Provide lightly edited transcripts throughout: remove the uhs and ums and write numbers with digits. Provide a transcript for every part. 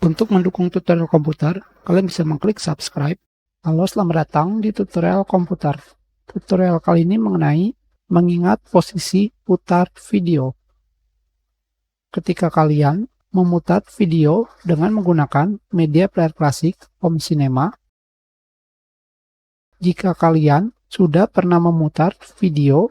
Untuk mendukung tutorial komputer, kalian bisa mengklik subscribe. Halo, selamat datang di tutorial komputer. Tutorial kali ini mengenai mengingat posisi putar video. Ketika kalian memutar video dengan menggunakan media player klasik home cinema, jika kalian sudah pernah memutar video,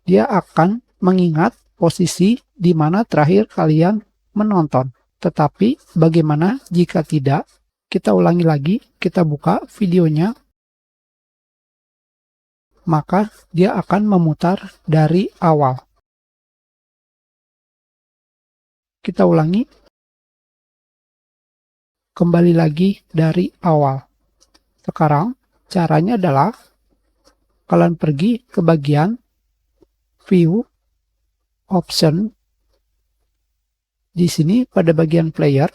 dia akan mengingat posisi di mana terakhir kalian menonton. Tetapi bagaimana jika tidak? Kita ulangi lagi, kita buka videonya, maka dia akan memutar dari awal. Kita ulangi, kembali lagi dari awal. Sekarang caranya adalah kalian pergi ke bagian View, Option. Di sini pada bagian Player,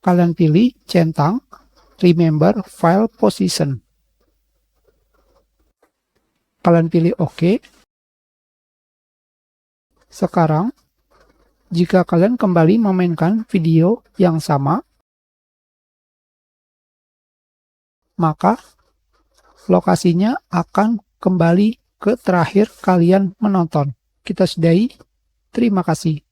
kalian pilih centang Remember File Position. Kalian pilih OK. Sekarang, jika kalian kembali memainkan video yang sama, maka lokasinya akan kembali ke terakhir kalian menonton. Kita sudahi. Terima kasih.